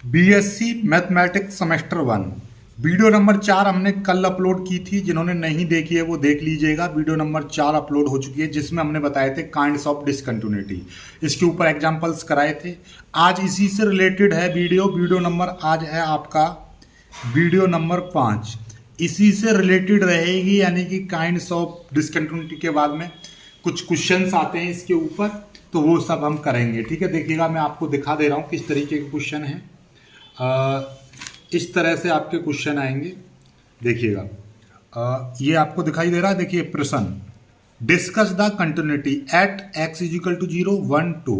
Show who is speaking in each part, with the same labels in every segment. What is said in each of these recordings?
Speaker 1: BSc mathematics semester 1 video number 4 हमने कल upload की थी। जिन्होंने नहीं देखी है वो देख लीजिएगा। वीडियो नंबर 4 अपलोड हो चुकी है जिसमें हमने बताए थे काइंड्स ऑफ डिसकंटिन्यूटी। इसके ऊपर एग्जांपल्स कराए थे। आज इसी से रिलेटेड है वीडियो नंबर आज है आपका वीडियो नंबर 5। इसी से रिलेटेड रहेगी, यानी कि काइंड्स ऑफ डिसकंटिन्यूटी के बाद में कुछ क्वेश्चंस आते हैं इसके ऊपर, तो वो सब हम करेंगे। ठीक है, देखिएगा मैं आपको दिखा दे रहा हूँ किस तरीके के क्वेश्चन हैं। इस तरह से आपके क्वेश्चन आएंगे, देखिएगा। ये आपको दिखाई दे रहा है, देखिए प्रश्न, discuss the continuity at x is equal to 0 1 2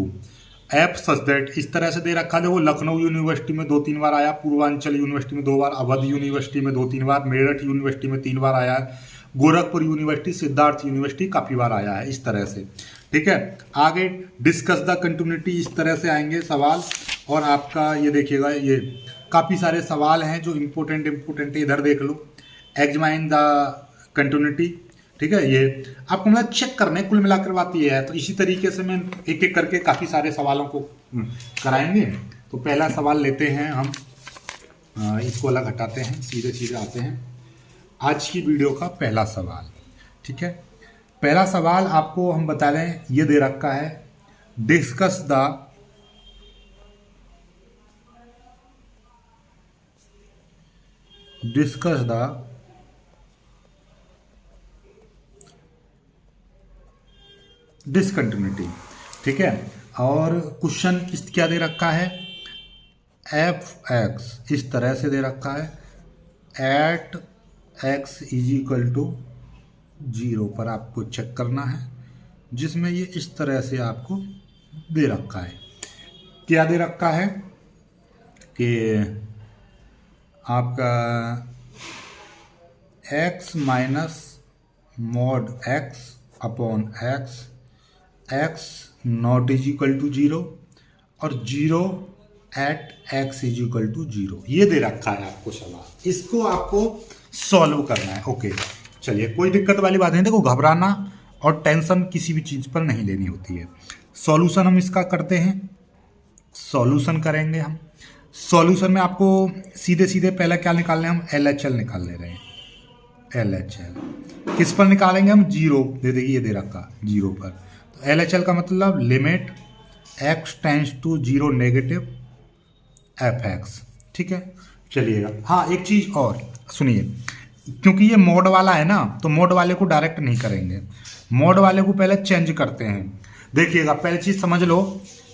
Speaker 1: f such that. इस तरह से दे रखा है। वो लखनऊ यूनिवर्सिटी में 2-3 बार आया, पूर्वांचल यूनिवर्सिटी में 2 बार, अवध यूनिवर्सिटी में 2-3 बार, मेरठ यूनिवर्सिटी में 3 बार आया है, गोरखपुर यूनिवर्सिटी, सिद्धार्थ यूनिवर्सिटी काफ़ी बार आया है। इस तरह से, ठीक है। आगे डिस्कस द कंटिन्यूटी, इस तरह से आएंगे सवाल। और आपका ये देखिएगा, ये काफ़ी सारे सवाल हैं जो इम्पोर्टेंट है, इधर देख लो। एग्जामाइन द कंटिन्यूटी, ठीक है। ये आपको मतलब चेक करने कुल मिलाकर बात ये है। तो इसी तरीके से मैं एक एक करके काफ़ी सारे सवालों को कराएंगे। तो पहला सवाल लेते हैं हम, इसको अलग हटाते हैं, सीधे सीधे आते हैं आज की वीडियो का पहला सवाल। ठीक है, पहला सवाल आपको हम बता रहे हैं, ये दे रखा है, डिस्कस द डिसकंटिन्यूटी। ठीक है, और क्वेश्चन क्या दे रखा है, एफ एक्स इस तरह से दे रखा है, at x is equal to 0 पर आपको चेक करना है, जिसमें ये इस तरह से आपको दे रखा है। क्या दे रखा है कि आपका x minus mod x upon x not is equal to 0 और 0 at x is equal to 0, ये दे रखा है आपको सवाल। इसको आपको सॉल्व करना है। ओके, चलिए, कोई दिक्कत वाली बात नहीं। देखो, घबराना और टेंशन किसी भी चीज़ पर नहीं लेनी होती है। सॉल्यूशन हम इसका करते हैं, सॉल्यूशन करेंगे हम। सॉल्यूशन में आपको सीधे सीधे पहले क्या निकालने, हम LHL निकाल ले रहे हैं। LHL किस पर निकालेंगे हम, 0 दे देगी, ये दे रखा 0 पर। तो LHL का मतलब limit x tends to 0 negative fx। ठीक है, चलिएगा। हाँ, एक चीज़ और सुनिए, क्योंकि ये मोड वाला है ना, तो मोड वाले को डायरेक्ट नहीं करेंगे, मोड वाले को पहले चेंज करते हैं। देखिएगा, पहले चीज़ समझ लो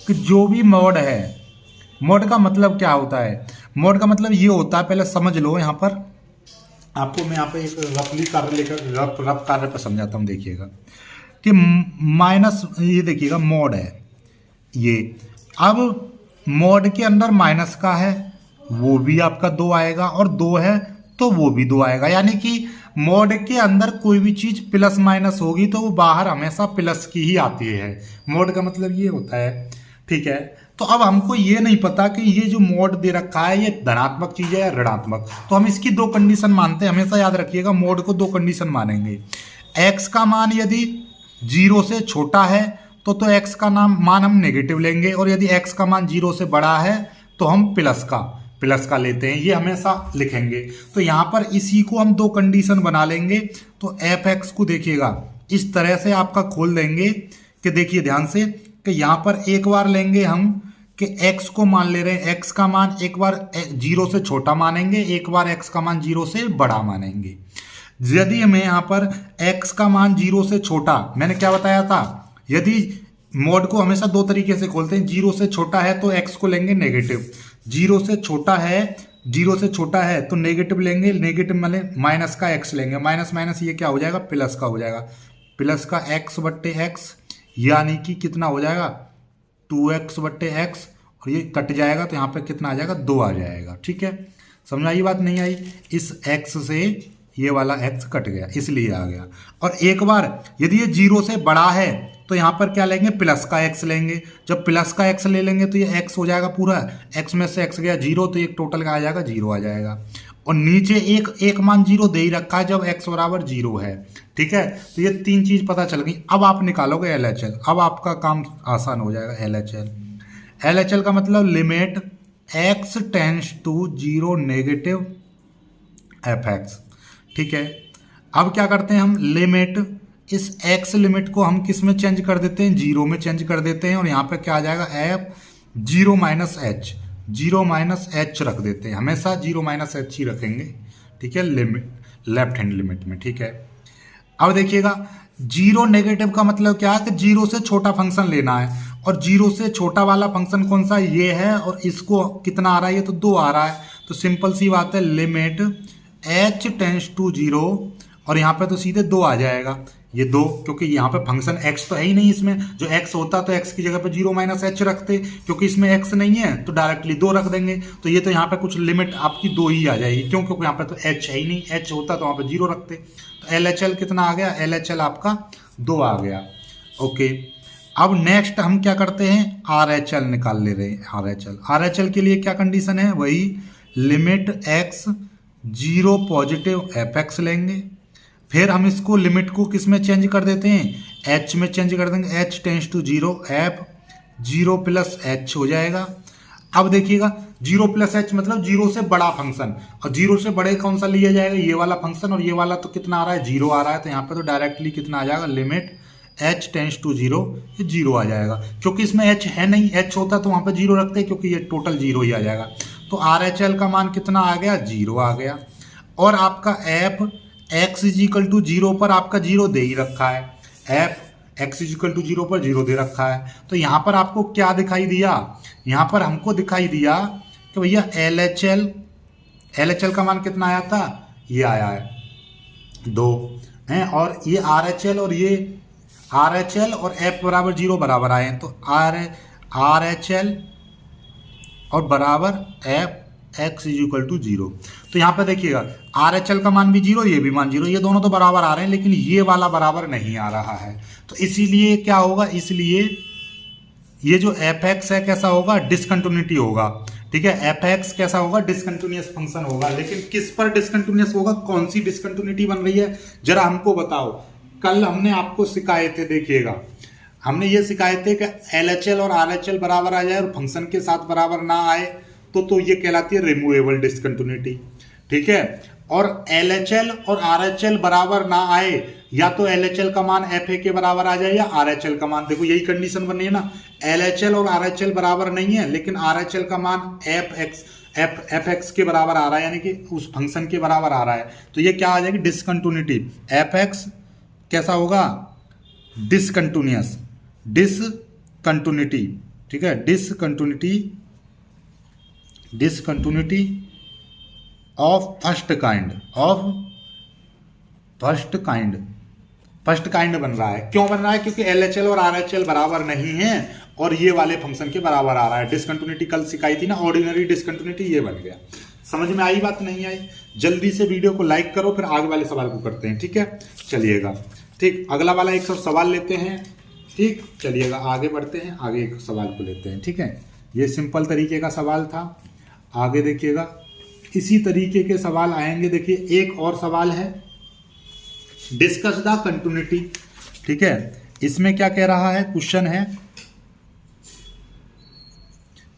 Speaker 1: कि जो भी मोड है, मोड का मतलब क्या होता है। मोड का मतलब ये होता है, पहले समझ लो। यहाँ पर आपको मैं यहाँ पे एक रफली कार्य लेकर रफ कार्य पर समझाता हूँ। देखिएगा कि माइनस, ये देखिएगा मोड है ये। अब मोड के अंदर माइनस का है, वो भी आपका 2 आएगा, और 2 है तो वो भी 2 आएगा। यानी कि मोड के अंदर कोई भी चीज़ प्लस माइनस होगी तो वो बाहर हमेशा प्लस की ही आती है। मोड का मतलब ये होता है। ठीक है, तो अब हमको ये नहीं पता कि ये जो मोड दे रखा है ये धनात्मक चीज़ है या ऋणात्मक। तो हम इसकी 2 कंडीशन मानते हैं। हमेशा याद रखिएगा, मोड को 2 कंडीशन मानेंगे। x का मान यदि 0 से छोटा है तो x का मान हम नेगेटिव लेंगे, और यदि x का मान 0 से बड़ा है तो हम प्लस का लेते हैं। ये हमेशा लिखेंगे। तो यहाँ पर इसी को हम 2 कंडीशन बना लेंगे। तो fx को देखिएगा इस तरह से आपका खोल देंगे कि देखिए ध्यान से, कि यहाँ पर एक बार लेंगे हम कि x को मान ले रहे हैं, x का मान एक बार 0 से छोटा मानेंगे, एक बार x का मान 0 से बड़ा मानेंगे। यदि हमें यहाँ पर x का मान 0 से छोटा, मैंने क्या बताया था, यदि मोड को हमेशा 2 तरीके से खोलते हैं। 0 से छोटा है तो x को लेंगे नेगेटिव, 0 से छोटा है तो नेगेटिव लेंगे, नेगेटिव मतलब माइनस का x लेंगे, माइनस माइनस ये क्या हो जाएगा, प्लस का हो जाएगा, प्लस का x बट्टे x, यानी कि कितना हो जाएगा 2x बट्टे x, और ये कट जाएगा तो यहाँ पे कितना आ जाएगा, 2 आ जाएगा। ठीक है, समझ आई बात, नहीं आई। इस x से ये वाला x कट गया, इसलिए आ गया। और एक बार यदि ये 0 से बड़ा है तो यहाँ पर क्या लेंगे, प्लस का x लेंगे। जब प्लस का x ले लेंगे तो ये x हो जाएगा पूरा, x में से x गया 0 तो एक टोटल का आ जाएगा 0 आ जाएगा। और नीचे एक मान 0 दे ही रखा है जब x बराबर 0 है। ठीक है, तो ये 3 चीज पता चल गई। अब आप निकालोगे LHL, अब आपका काम आसान हो जाएगा। LHL का मतलब limit x tends to 0 negative F X. ठीक है, अब क्या करते हैं हम, लिमिट, इस x लिमिट को हम किस में चेंज कर देते हैं, 0 में चेंज कर देते हैं, और यहाँ पे क्या आ जाएगा, F 0 minus H, 0 minus H रख देते हैं, हमेशा 0 माइनस एच ही रखेंगे। ठीक है, लिमिट, लेफ्ट हैंड लिमिट में। ठीक है, अब देखिएगा 0 नेगेटिव का मतलब क्या है कि 0 से छोटा फंक्शन लेना है, और 0 से छोटा वाला फंक्शन कौन सा, ये है, और इसको कितना आ रहा है, ये तो 2 आ रहा है। तो सिंपल सी बात है, लिमिट h टेंस टू 0, और यहाँ पे तो सीधे 2 आ जाएगा, ये 2, क्योंकि यहाँ पे फंक्शन x तो है ही नहीं इसमें, जो x होता तो x की जगह पे 0 माइनस एच रखते, क्योंकि इसमें x नहीं है तो डायरेक्टली 2 रख देंगे, तो ये तो यहाँ पे कुछ लिमिट आपकी 2 ही आ जाएगी, क्यों, क्योंकि यहाँ पे तो h है ही नहीं, h होता तो वहाँ पे 0 रखते। तो LHL कितना आ गया, LHL आपका 2 आ गया। ओके, अब नेक्स्ट हम क्या करते हैं, RHL निकाल ले रहे हैं। RHL के लिए क्या कंडीशन है, वही limit x 0 positive F x लेंगे, फिर हम इसको लिमिट को किस में चेंज कर देते हैं, h में चेंज कर देंगे, h tends to 0, F 0 plus H हो जाएगा। अब देखिएगा 0 प्लस एच मतलब 0 से बड़ा फंक्शन, और 0 से बड़े कौन सा लिया जाएगा, ये वाला फंक्शन, और ये वाला तो कितना आ रहा है, 0 आ रहा है, तो यहाँ पे तो डायरेक्टली कितना आ जाएगा, लिमिट h टेंस टू 0, ये 0 आ जाएगा, क्योंकि इसमें h है नहीं, h होता तो वहाँ पे 0 रखते, क्योंकि ये टोटल 0 ही आ जाएगा। तो RHL का मान कितना आ गया, 0 आ गया, और आपका f x is equal to 0 पर आपका 0 दे ही रखा है, f x is equal to 0 पर 0 दे रखा है। तो यहाँ पर आपको क्या दिखाई दिया, यहाँ पर हमको दिखाई दिया कि भैया LHL का मान कितना आया था, ये आया है 2 हैं, और ये RHL और f बराबर 0 बराबर आए हैं, तो RHL और बराबर f x is equal to 0। तो यहाँ पे देखिएगा RHL का मान भी 0, ये भी मान 0, ये दोनों तो बराबर आ रहे हैं, लेकिन ये वाला बराबर नहीं आ रहा है, तो इसीलिए क्या होगा, इसलिए ये जो एफ एक्स है कैसा होगा, डिसकंटिन्यूटी होगा। ठीक है, एफ एक्स कैसा होगा, डिसकंटिन्यूअस फंक्शन होगा, लेकिन किस पर डिसकंटिन्यूअस होगा, कौन सी डिसकंटिन्यूटी बन रही है, जरा हमको बताओ। कल हमने आपको सिखाए थे, देखिएगा हमने ये सिखाए थे कि LHL और RHL बराबर आ जाए और फंक्शन के साथ बराबर ना आए तो ये कहलाती है रिमूवेबल डिसकंटिन्यूटी। ठीक है, और LHL और RHL बराबर ना आए, या तो LHL का मान FA के बराबर आ जाए या RHL का मान, देखो यही कंडीशन बनी है ना, LHL और RHL बराबर नहीं है, लेकिन RHL का मान FX के बराबर आ रहा है, यानी कि उस फंक्शन के बराबर आ रहा है, तो ये क्या आ जाएगी, डिसकंटिन्यूटी। FX कैसा होगा, डिसकंटिन्यूअस, डिसकंटिन्यूटी। ठीक है, डिसकंटिन्यूटी ऑफ फर्स्ट काइंड बन रहा है। क्यों बन रहा है, क्योंकि LHL और RHL बराबर नहीं है और ये वाले फंक्शन के बराबर आ रहा है। डिसकंटिन्यूटी कल सिखाई थी ना, ऑर्डिनरी डिसकंटिन्यूटी, ये बन गया। समझ में आई बात, नहीं आई, जल्दी से वीडियो को लाइक करो, फिर आगे वाले सवाल को करते हैं। ठीक है, चलिएगा, ठीक, अगला वाला एक सवाल लेते हैं। ठीक, चलिएगा आगे बढ़ते हैं, आगे एक सवाल को लेते हैं। ठीक है, ये सिंपल तरीके का सवाल था, आगे देखिएगा इसी तरीके के सवाल आएंगे। देखिए एक और सवाल है, डिस्कस द कंटिन्यूटी। ठीक है, इसमें क्या कह रहा है, क्वेश्चन है,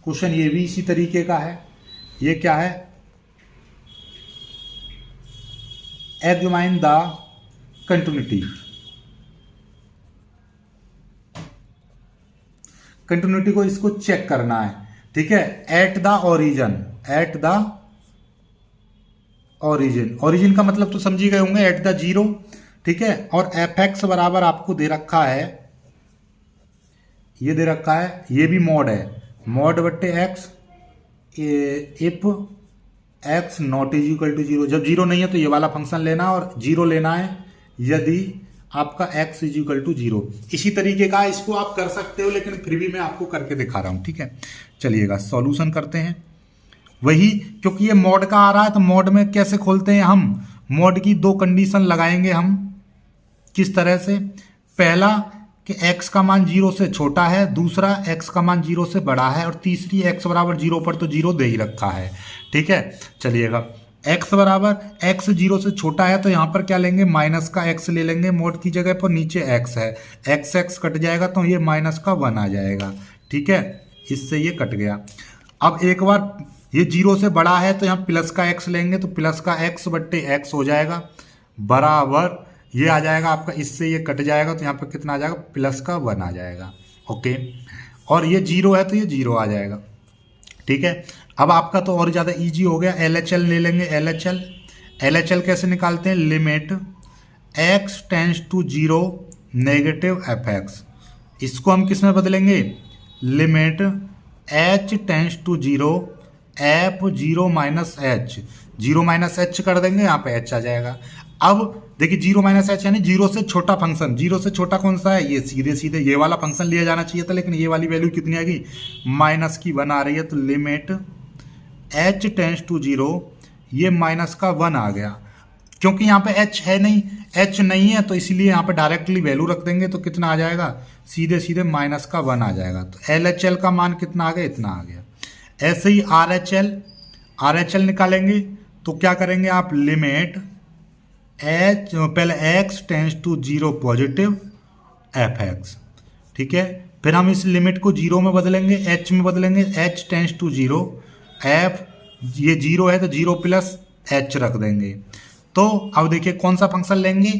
Speaker 1: क्वेश्चन ये भी इसी तरीके का है। ये क्या है, एग्जामिन द कंटिन्यूटी। कंटिन्यूटी को इसको चेक करना है। ठीक है, एट द ओरिजिन का मतलब तो समझी गए होंगे, एट द 0। ठीक है, और एफ एक्स बराबर आपको दे रखा है, ये दे रखा है, ये भी मॉड है, मॉड बट्टे X, if X not is equal to 0, जब 0 नहीं है तो ये वाला फंक्शन लेना है और 0 लेना है यदि आपका x इज इक्वल टू 0। इसी तरीके का इसको आप कर सकते हो, लेकिन फिर भी मैं आपको करके दिखा रहा हूं। ठीक है, चलिएगा सॉल्यूशन करते हैं। वही, क्योंकि ये मॉड का आ रहा है तो मॉड में कैसे खोलते हैं हम, मॉड की 2 कंडीशन लगाएंगे हम। किस तरह से, पहला कि x का मान 0 से छोटा है, दूसरा x का मान 0 से बड़ा है, और तीसरी x बराबर 0 पर तो 0 दे ही रखा है। ठीक है, चलिएगा x बराबर, x 0 से छोटा है तो यहाँ पर क्या लेंगे, माइनस का x ले लेंगे, मोड की जगह पर नीचे x है, x कट जाएगा तो ये माइनस का 1 आ जाएगा। ठीक है, इससे ये कट गया। अब एक बार ये जीरो से बड़ा है तो यहाँ प्लस का एक्स लेंगे तो प्लस का एक्स बट्टे एक्स हो जाएगा बराबर ये आ जाएगा आपका, इससे ये कट जाएगा तो यहाँ पे कितना आ जाएगा, प्लस का 1 आ जाएगा। ओके, और ये जीरो है तो ये जीरो आ जाएगा। ठीक है, अब आपका तो और ज़्यादा इजी हो गया। LHL ले लेंगे। LHL कैसे निकालते हैं, limit x tends to zero negative fx, इसको हम किस में बदलेंगे, limit h tends to zero f zero minus H, zero minus H कर देंगे, यहाँ पे h आ जाएगा। अब देखिए जीरो माइनस एच यानी जीरो से छोटा फंक्शन, जीरो से छोटा कौन सा है, ये सीधे सीधे ये वाला फंक्शन लिया जाना चाहिए था, लेकिन ये वाली वैल्यू कितनी आएगी, -1 आ रही है, तो limit h tends to zero, ये -1 आ गया। क्योंकि यहाँ पे h है नहीं, h नहीं है तो इसलिए यहाँ पे डायरेक्टली वैल्यू रख देंगे तो कितना आ जाएगा, सीधे सीधे -1 आ जाएगा। तो LHL का मान कितना आ गया, इतना आ गया। ऐसे ही RHL निकालेंगे तो क्या करेंगे आप, लिमिट h पहले x tends to zero positive fx, ठीक है, फिर हम इस लिमिट को जीरो में बदलेंगे, h में बदलेंगे, h tends to zero f, ये जीरो है तो जीरो प्लस h रख देंगे। तो अब देखिए कौन सा फंक्शन लेंगे,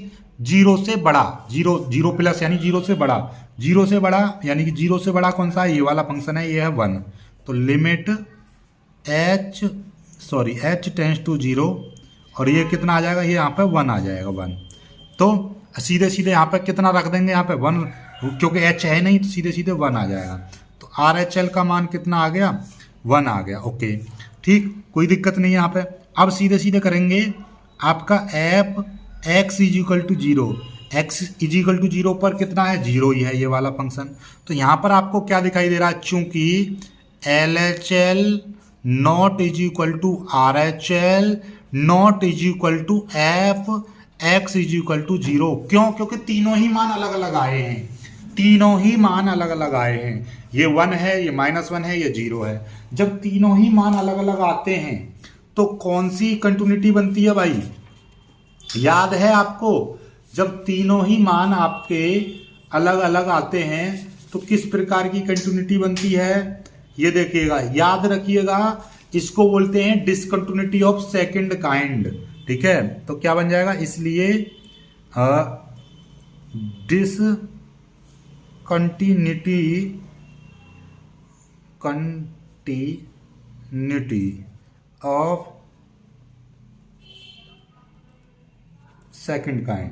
Speaker 1: जीरो से बड़ा, जीरो प्लस यानी जीरो से बड़ा, जीरो से बड़ा यानी कि जीरो से बड़ा कौन सा है, ये वाला फंक्शन है, ये है 1। तो limit h tends to zero, और ये कितना आ जाएगा, ये यहाँ पे 1 आ जाएगा 1। तो सीधे सीधे यहाँ पे कितना रख देंगे, यहाँ पे 1, क्योंकि h है नहीं तो सीधे सीधे 1 आ जाएगा। तो RHL का मान कितना आ गया, 1 आ गया। ओके ठीक, कोई दिक्कत नहीं है यहाँ पे। अब सीधे सीधे करेंगे आपका f x is equal to zero, x is equal to zero पर कितना है, जीरो ही है ये वाला फंक्शन। तो यहाँ पर आपको क्या दिखाई दे रहा है, चूंकि LHL not is equal to RHL not is equal to f x is equal to zero. क्यों, क्योंकि तीनों ही मान अलग अलग आए हैं, तीनों ही मान अलग अलग आए हैं, ये 1 है, ये -1 है, ये 0 है। जब तीनों ही मान अलग अलग आते हैं तो कौन सी कंटिन्यूटी बनती है भाई, याद है आपको, जब तीनों ही मान आपके अलग अलग आते हैं तो किस प्रकार की कंटिन्यूटी बनती है, ये देखिएगा, याद रखिएगा, इसको बोलते हैं डिसकंटिन्यूटी ऑफ सेकंड काइंड। ठीक है, तो क्या बन जाएगा, इसलिए कंटिन्यूटी ऑफ सेकंड काइंड।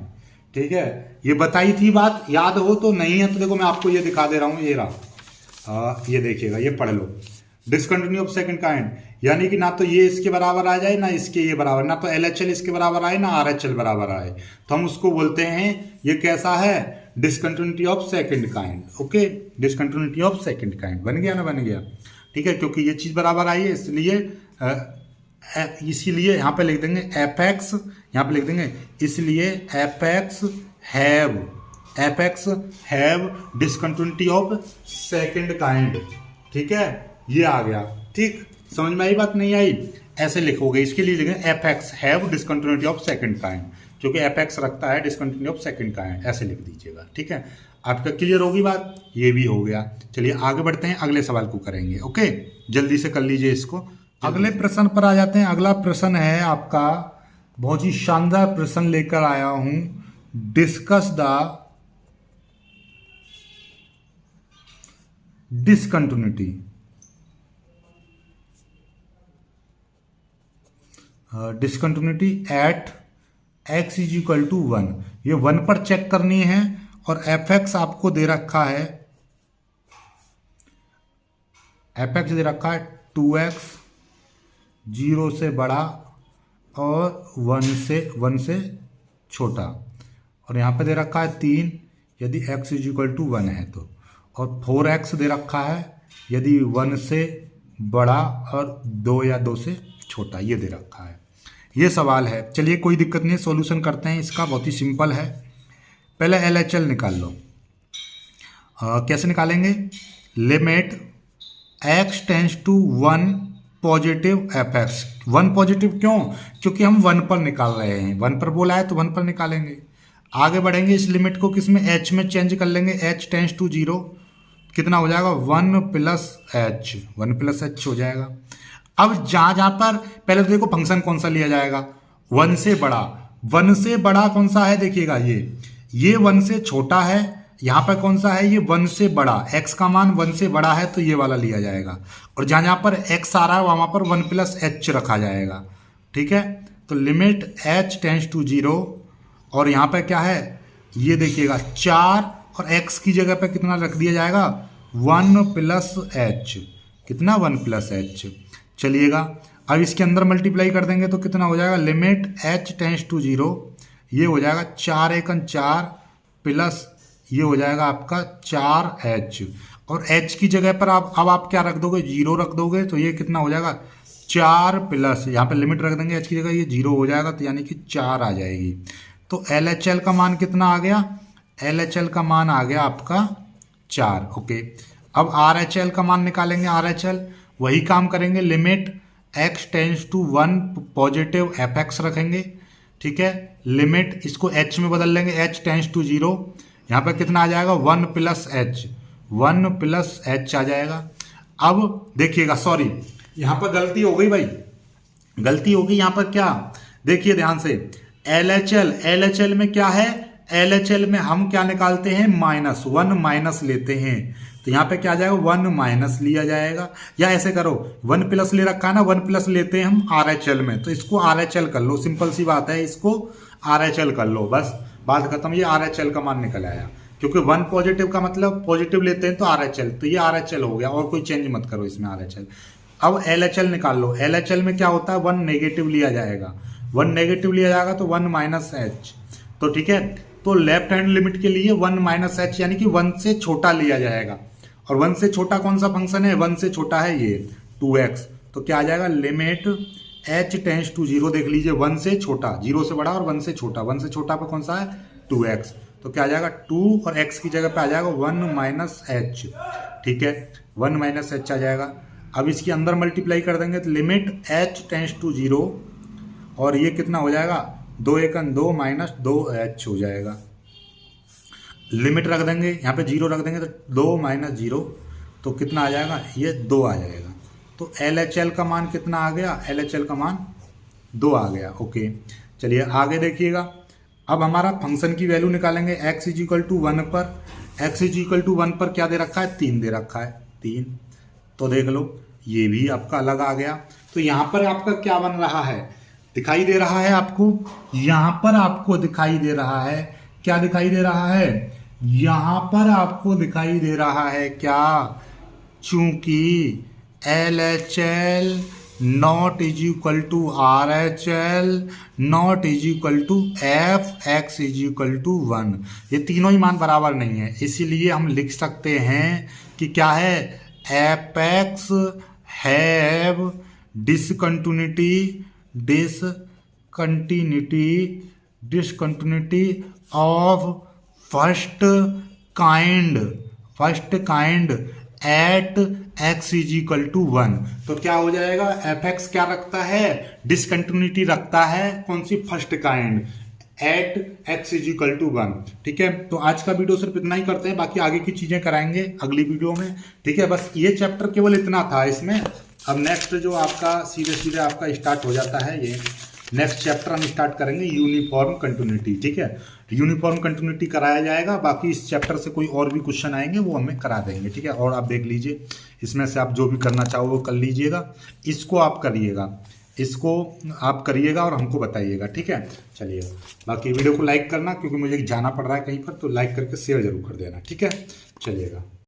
Speaker 1: ठीक है, ये बताई थी बात, याद हो तो, नहीं है तो देखो मैं आपको ये दिखा दे रहा हूं, ये रहा, ये देखिएगा, ये पढ़ लो, डिसकंटिन्यू ऑफ सेकंड काइंड, यानी कि ना तो ये इसके बराबर आ जाए, ना इसके ये बराबर, ना तो LHL इसके बराबर आए, ना RHL बराबर आए, तो हम उसको बोलते हैं ये कैसा है, discontinuity of second kind. Okay, discontinuity of second kind बन गया ना, बन गया। ठीक है, क्योंकि ये चीज बराबर आई है, इसीलिए यहाँ पे लिख देंगे fx, यहाँ पे लिख देंगे, इसलिए fx have discontinuity of second kind. ठीक है, ये आ गया। ठीक, समझ में आई बात, नहीं आई, ऐसे लिखोगे, इसके लिए लिखेंगे fx have discontinuity of second kind, क्योंकि fx रखता है डिसकंटिन्यूटी ऑफ सेकंड काइंड, ऐसे लिख दीजिएगा। ठीक है, आपका क्लियर होगी बात, ये भी हो गया। चलिए आगे बढ़ते हैं, अगले सवाल को करेंगे। ओके, जल्दी से कर लीजिए इसको। अगले प्रश्न पर आ जाते हैं। अगला प्रश्न है आपका, बहुत ही शानदार प्रश्न लेकर आया हूं, discuss the discontinuity at x is equal to 1। ये 1 पर चेक करनी है, और fx आपको दे रखा है, fx दे रखा है 2x 0 से बड़ा और 1 से छोटा, और यहाँ पे दे रखा है 3 यदि x इज इक्वल टू 1 है तो, और 4x दे रखा है यदि 1 से बड़ा और 2 या 2 से छोटा, ये दे रखा है। ये सवाल है, चलिए कोई दिक्कत नहीं, सॉल्यूशन करते हैं इसका, बहुत ही सिंपल है। पहले LHL निकाल लो। कैसे निकालेंगे, limit x tends to 1 positive fx। 1 positive क्यों, क्योंकि हम 1 पर निकाल रहे हैं, 1 पर बोला है तो 1 पर निकालेंगे। आगे बढ़ेंगे, इस लिमिट को किस में, h में चेंज कर लेंगे, h टेंस टू 0, कितना हो जाएगा 1+h, 1+h हो जाएगा। अब जहां जहां पर पहले तो देखो फंक्शन कौन सा लिया जाएगा, 1 से बड़ा। 1 से बड़ा कौन सा है देखिएगा, ये 1 से छोटा है, यहाँ पर कौन सा है, ये 1 से बड़ा। x का मान 1 से बड़ा है तो ये वाला लिया जाएगा, और जहां जहां पर x आ रहा है वहां पर 1+h रखा जाएगा। ठीक है, तो लिमिट h टेंड्स टू 0, और यहाँ पर क्या है ये देखिएगा 4, और x की जगह पे कितना रख दिया जाएगा 1+h, कितना 1+h। चलिएगा अब इसके अंदर मल्टीप्लाई कर देंगे तो कितना हो जाएगा, लिमिट h टेंड्स टू 0, ये हो जाएगा 4 एकन 4 प्लस ये हो जाएगा आपका 4h, और h की जगह पर अब आप क्या रख दोगे, 0 रख दोगे, तो ये कितना हो जाएगा 4 प्लस यहाँ पे लिमिट रख देंगे h की जगह, ये 0 हो जाएगा, तो यानी कि 4 आ जाएगी। तो LHL का मान कितना आ गया, LHL का मान आ गया आपका 4। ओके, अब RHL का मान निकालेंगे। RHL वही काम करेंगे, limit x tends to 1 positive fx रखेंगे। ठीक है, लिमिट इसको h में बदल लेंगे, h टेंड्स टू 0, यहाँ पर कितना आ जाएगा 1+h, 1+h आ जाएगा। अब देखिएगा, सॉरी यहाँ पर गलती हो गई भाई, गलती होगी यहाँ पर, क्या देखिए ध्यान से, LHL में क्या है, LHL में हम क्या निकालते हैं, -1 माइनस लेते हैं, तो यहाँ पे क्या आ जाएगा 1 माइनस लिया जाएगा, या ऐसे करो 1 प्लस ले रखा है ना, 1 प्लस लेते हैं हम RHL में, तो इसको RHL कर लो, सिंपल सी बात है, इसको RHL कर लो, बस बात खत्म। ये RHL का मान निकल आया, क्योंकि 1 पॉजिटिव का मतलब पॉजिटिव लेते हैं तो RHL, तो ये RHL हो गया, और कोई चेंज मत करो इसमें RHL। अब LHL निकाल लो, LHL में क्या होता है 1 नेगेटिव लिया जाएगा, 1 नेगेटिव लिया जाएगा तो 1-h, तो ठीक है, तो लेफ्ट हैंड लिमिट के लिए 1-h यानी कि 1 से छोटा लिया जाएगा, और 1 से छोटा कौन सा फंक्शन है, 1 से छोटा है ये 2x, तो क्या आ जाएगा लिमिट h टेंड्स टू 0, देख लीजिए 1 से छोटा, 0 से बड़ा और 1 से छोटा, 1 से छोटा पे कौन सा है 2x, तो क्या आ जाएगा 2, और x की जगह पे आ जाएगा 1-h। ठीक है, 1-h आ जाएगा। अब इसके अंदर मल्टीप्लाई कर देंगे तो लिमिट h टेंड्स टू 0, और ये कितना हो जाएगा 2 एकन 2 -2h हो जाएगा। लिमिट रख देंगे, यहाँ पे 0 रख देंगे तो 2 - 0, तो कितना आ जाएगा, ये 2 आ जाएगा। तो LHL का मान कितना आ गया, LHL का मान 2 आ गया। ओके, चलिए आगे देखिएगा। अब हमारा फंक्शन की वैल्यू निकालेंगे, x = 1 पर, x = 1 पर क्या दे रखा है, 3 दे रखा है, 3, तो देख लो ये भी आपका अलग आ गया। तो यहाँ पर आपका क्या बन रहा है, दिखाई दे रहा है आपको, यहाँ पर आपको दिखाई दे रहा है, क्या दिखाई दे रहा है, यहाँ पर आपको दिखाई दे रहा है क्या, चूंकि LHL not = RHL not = fx = 1, ये तीनों ही मान बराबर नहीं है, इसीलिए हम लिख सकते हैं कि क्या है, fx have discontinuity of first kind at x = 1, तो क्या हो जाएगा, fx क्या रखता है, डिसकंटिन्यूटी रखता है, कौन सी, फर्स्ट काइंड, एट x = 1। ठीक है, तो आज का वीडियो सिर्फ इतना ही करते हैं, बाकी आगे की चीजें कराएंगे अगली वीडियो में। ठीक है, बस ये चैप्टर केवल इतना था इसमें। अब नेक्स्ट जो आपका सीधे सीधे आपका स्टार्ट हो जाता है, ये नेक्स्ट चैप्टर हम स्टार्ट करेंगे यूनिफॉर्म कंटिन्यूटी। ठीक है, यूनिफॉर्म कंटिन्यूटी कराया जाएगा, बाकी इस चैप्टर से कोई और भी क्वेश्चन आएंगे वो हमें करा देंगे। ठीक है, और आप देख लीजिए, इसमें से आप जो भी करना चाहो वो कर लीजिएगा, इसको आप करिएगा, इसको आप करिएगा और हमको बताइएगा। ठीक है, चलिए, बाकी वीडियो को लाइक करना, क्योंकि मुझे जाना पड़ रहा है कहीं पर, तो लाइक करके शेयर जरूर कर देना। ठीक है, चलिएगा।